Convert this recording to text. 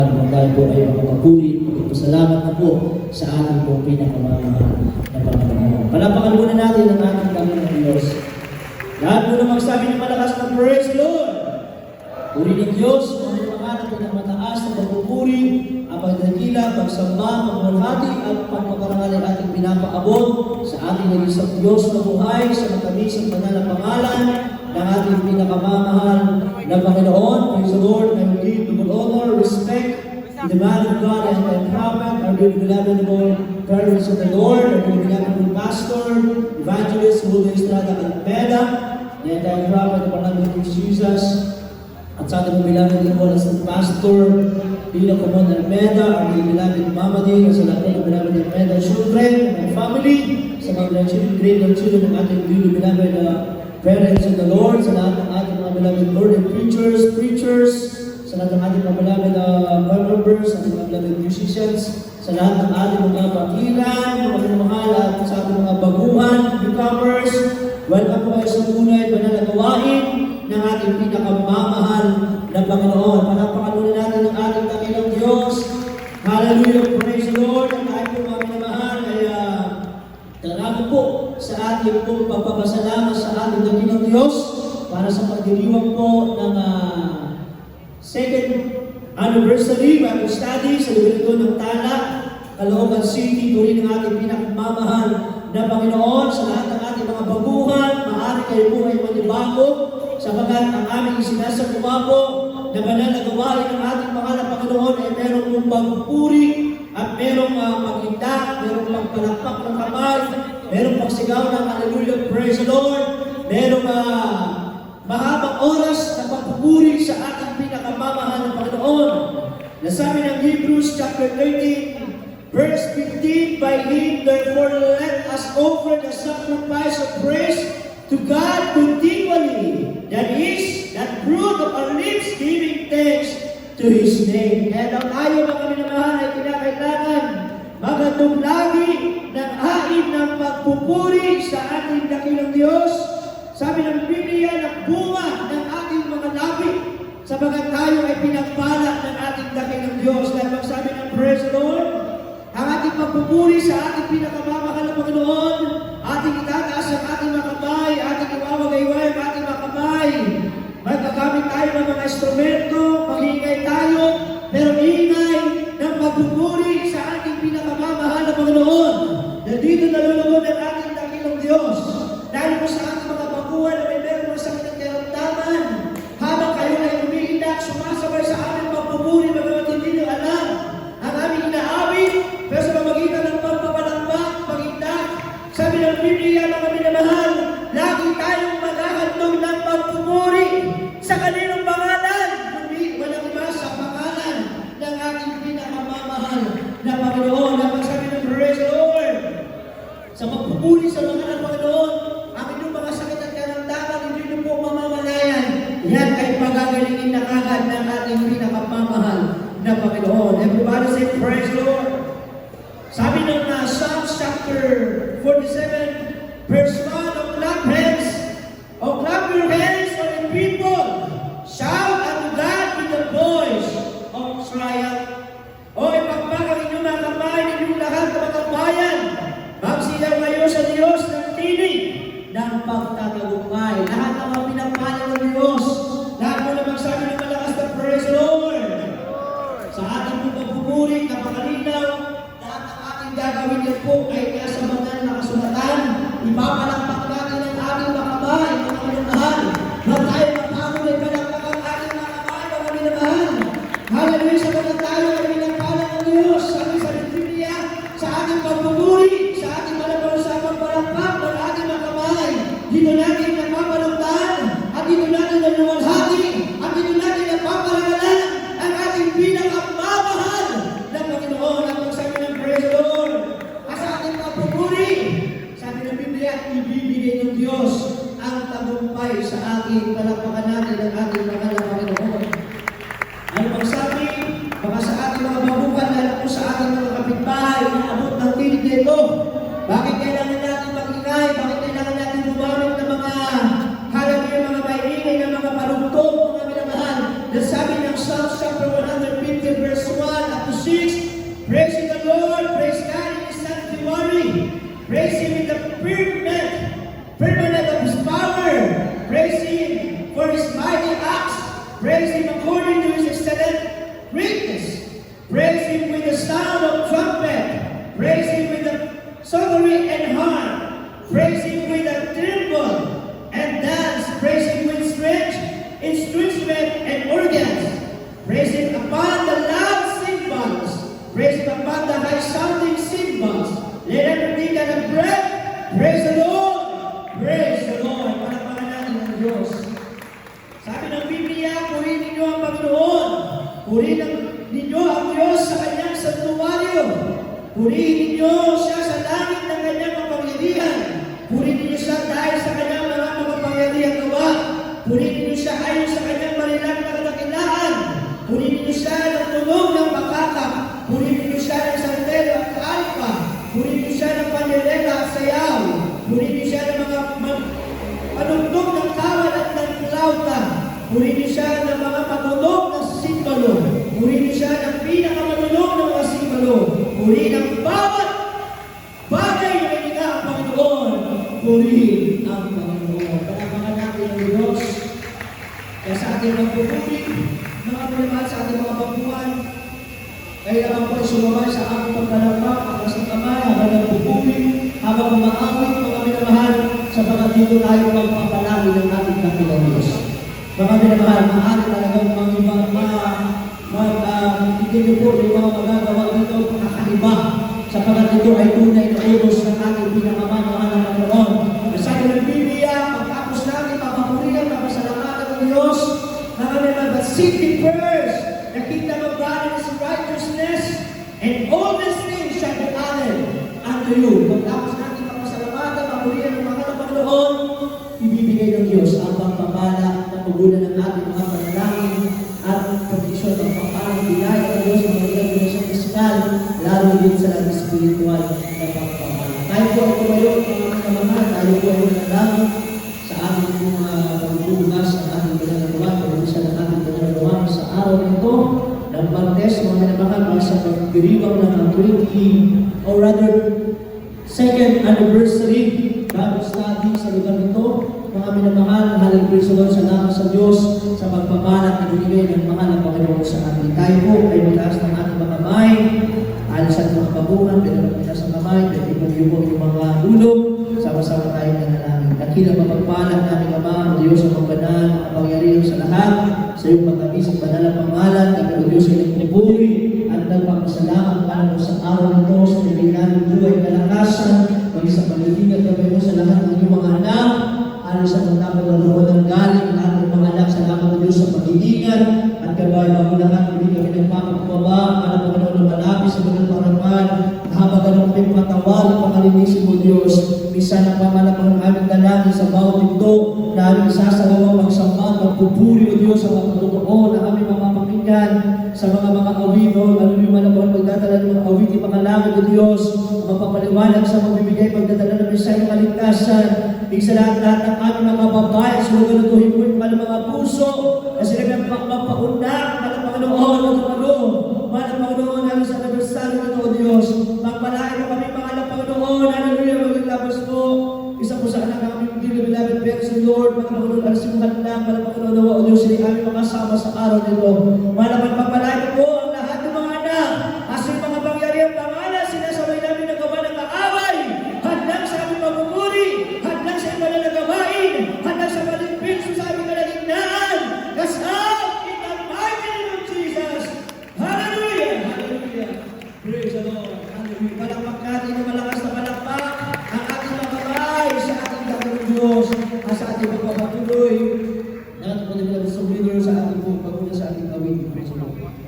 Dahil po ay makapagpuri, magpapasalamat na po sa ating pong pinakamamahal na Panginoon. Palapakan muna natin ang ating Panginoon Diyos. Lahat po na magsabi ng malakas na praise the Lord. Puri ng Diyos, ang pangalan ng pinakamataas na pagpupuri, ang pagdakila, pagsamba, pagmulhati at pagpaparangal ay ating pinapaabot sa ating nag-isang Diyos na buhay sa matamis ang banal na pangalan ng ating pinakamamahal na Panginoon. Praise the Lord, and we give double honor, respect to the man of God and the prophet, our dear beloved Lord, parents of the Lord, our dear beloved pastor, evangelist, Julio Estrada Almeda, the entire prophet of our Lord Jesus, at sa ating beloved Lord as the pastor, Pino Comon Almeda, our dear beloved Mama Di, at sa lahat ng beloved Almeda children, and family, sa mga grandchildren, great-grandchildren ng ating dear beloved parents of the Lord, sa lahat ng ating mga beloved Lord and preachers, sa lahat ng ating mga beloved members, sa ating mga beloved musicians, sa lahat ng ating mga pakiran, mga minamahal, at sa ating mga baguhan, newcomers, welcome po kayo sa unay, banal na gawain ng ating pinakamamahal na Panginoon. Panapakan muna natin ang ating dakilang Diyos. Hallelujah, praise the Lord. At tayo po mga minamahal ay tarami po sa ating pong pagpapasalamat sa ating dakilang Diyos para sa pagdiriwang po ng second anniversary Bible study sa lugar ito ng Tala, Caloocan City. Tuloy ng ating pinakamamahal na Panginoon sa lahat ng ating mga baguhan. Maaari kayo po ay manibago sapagat ang aming isinasagawa po na banal na gawain ng ating mahal na Panginoon ay merong pong pagpupuri at merong paghinda, merong pagpalakpak ng kamay, merong pagsigaw ng hallelujah, praise the Lord, merong mahabang oras na pagpupuri sa ating pinakamamahal na Panginoon. Nasabi ng Hebrews chapter 13, verse 15, by Him therefore let us offer the sacrifice of praise to God continually. That is, that fruit of our lips giving thanks to His name. Kaya daw tayo mga minamahal ay kinakailangan magandong lagi ng hain ng pagpupuri sa ating dakilang Diyos. Sabi ng Biblia, nagbunga ng ating mga labi sabagat tayo ay pinagpala ng ating dakilang Diyos. Dahil magsabi ng praise the Lord, ang ating pagpupuri sa ating pinakamamahal na Panginoon, ating itataas ang ating mga kamay, ating iwawagayway ang ating mga kamay. Magkagamit tayo ng mga instrumento, maghingay tayo, pero ingay ng pagpupuri sa ating pinakamamahal na Panginoon. Nandito nalulugod ang ating dakilang Diyos. Dahil po sa ating mga baguhan na may meron mga sakit at karamdaman, habang kayo ay umiinak, sumasabay sa aming pagpupuri, bagamat hindi nyo alam ang aming inaawit, pero sa pamagitan ng pagpapalakpak, pagindak, sabi ng Biblia, mga minamahal, lagi tayong maghahandog ng pagpupuri sa kaninong pangalan, kundi walang iba sa pangalan ng ating pinakamamahal na Panginoon. Na pagsabi ng praise the Lord, sa pagpupuri sa mga ng Panginoon, ang inyong mga sakit at karamdaman, hindi nyo po mamamalayan. Yan ay pagagalingin na agad ng ating pinakamamahal na Panginoon. Everybody say praise the Lord. Sabi ng Psalms chapter 47, verse 1, clap your hands, O ye people, shout unto God with the voice of triumph. O ipagpagang inyong mga kamay, inyong lahat ng mga bayan, magsilaw kayo sa Diyos ng tinig ng pagtatagumpay. Lahat ng mga pinagpala ng Diyos, lahat mo na magsabi ng malakas na praise the Lord. Sa ating pagpupuri, napakalinaw, lahat ng ating gagawin niyo po ay nasa banal na kasulatan. Ipapalakpak natin ang ating mga kamay, mga minamahal. Na tayo matapos ay palakpak ang ating mga kamay, mga minamahal. Hallelujah, sa mga tayo ay pinagpala ng Diyos. Sabi sa Biblia, sa ating pagpupuri, sa ating malabang sa pagpalakpak ng ating mga kamay. Dito natin napapalugtan, at dito natin naluwalhati, at dito natin napaparangalan ang ating pinakamamahal na Panginoon. At magsabi ng praise the Lord, sa ating pagpupuri, sabi ng Biblia, ibibigay ng Diyos ang tagumpay sa ating palakpakan natin ang ating mahal na Panginoon. Ano bang sabi? Baka sa ating mga babukan, lalo po sa ating mga kapitbahay, naabot ng tinig nito. Bakit kailangan natin mag-ingay? Bakit kailangan natin gumamit ng mga halagang mga maingay na mga palugtog, mga minamahal? Dahil sabi ng Psalms chapter 150 verse 1, Praise Him with the sound of trumpet. Praise Him with the psaltery and harp. Praise Him with the timbrel and dance. Praise Him with stringed instrument and organs. Praise Him upon the loud cymbals. Praise Him upon the high-sounding cymbals. Let everything that have breath praise the Lord. Praise the Lord. Palapakan natin ang Diyos. Sabi ng Biblia, purihin ninyo ang Panginoon. Purihin ninyo ang Diyos sa kanyang santuwaryo. Purihin ninyo siya sa langit ng kanyang kapangyarihan. Purihin ninyo siya dahil sa kanyang mga makapangyarihan gawa. Purihin ninyo siya ayon sa kanyang marilang na kadakilaan. Purihin ninyo siya ng tunog ng makaka. Purihin ninyo siya ng santero at alpa. Purihin ninyo siya ng pandereta at sayaw. Purihin ninyo siya ng mga panugtog ng kawal at ng flauta. Purihin niyo siya ng mga patulog ng simbalo. Purihin niyo siya ng pinakamatulog ng mga simbalo. Purihin ang bawat bagay na inika ang Panginoon. Purihin ang Panginoon. Panapangan natin ang Diyos. Kaya sa ating pagpupuri, mga panaman sa ating mga pagpuan, kailangan po sumamay sa ating pagpalakpak, ang sa kamay, habang nagpupuri, habang umaawit, mga minamahal, sa mga dito tayo magpapalagi ng ating kapilang Diyos. Mga minamahal, maaari talagang hindi po yung mga magagawa dito kakaiba sapagat ito ay tunay na utos ng ating pinakamamahal na Panginoon. Sabi ng Biblia, pagkapos natin mapapurihan na pasalamatan ng Diyos, mga minamahal, but seek Him first, the kingdom of God and His righteousness, and all these things shall be added unto you. Pagkapos natin mapasalamatan, mapurihan ng mga Panginoon, ibibigay ng Diyos ang pagpapala na pagulan ng ating mga panalangin at pagdisyon ng pagpapalang binayad ng Diyos ng mga Diyos pisikal, lalo din sa lahat spiritual na pagpapala. Tayo po ay tumayo ng mga kamahal, tayo po ay manalangin sa ating mga pagbubugas ng ating pinagawa, pagbubugas ng ating pinagawa sa araw nito ng Martes, mga minamahal, sa pagdiriwang ng 20, or rather, second anniversary Bible study sa lugar nito. Mga minamahal, mahalang praise the Lord, salamat sa Diyos sa pagpapalat na binigay ng mahal ng Panginoon sa atin. Tayo po ay mataas ng ating mga kamay, alas at mga kabungan, pinagpapita sa kamay, pinagpapita po yung mga ulong, sama-sama tayo nanalangin. Dakilang mapagpalat namin Ama, o Diyos ang magbanal, makapangyarihan sa lahat, sa iyong pagkabis at banal na pangalan, kami o Diyos ay nagpupuri at nagpapasalamat para sa araw nito, sa namin buhay kalakasan, maging sa pag-ibig at mo sa lahat ng iyong mga anak, alam sa mga paglaruan ng galing ng ating mga anak, salamat ng Diyos sa pag-ibingan at kabay bago lahat, hindi kami nagpapagpaba, para Panginoon na malapis sa mga paraman, habang ganun kami patawal at pakalinisin mo Diyos, minsan ang pamalapang ng aming dalangin sa bawat ito, na aming sasagawa magsambat, magpupuri o Diyos sa mga totoo na aming mapapakinggan sa mga awito, lalo yung malapang magdadala ng mga awito, pangalangin o Diyos, mapapaliwanag sa magbibigay, magdadala ng mensahe kaligtasan, sa lahat ng aming mga babae, sulugalutuhin mo yung mga puso, kasi kami magpaundak, malang Panginoon, malang Panginoon, namin sa anibersaryo nito, O Diyos, magpalain mo kami, pangalang Panginoon, hallelujah, maging labas po, isa po sa anak namin, dearly beloved person, Lord, malang Panginoon, alisimuhan lang, malang Panginoon, O Diyos, hindi kami makasama sa araw nito, malang magpapalain po ang lahat ng mga anak, as yung mga pangyarihan pangalan, sinasabay namin na gawa ng kaaway, handang sa aming pagpupuri, handang sa iba na nagawain, handang sa malimpin sa aming kalagitnaan, kasal in the mighty name of Jesus. Hallelujah! Hallelujah! Praise the Lord! Hallelujah! Palakpak natin na malakas na palakpak ang ating mga kamay sa ating dagang Diyos at sa ating pagpapatuloy. Natin po nila sa leader sa ating pagpapatuloy sa ating awit. Praise the Lord!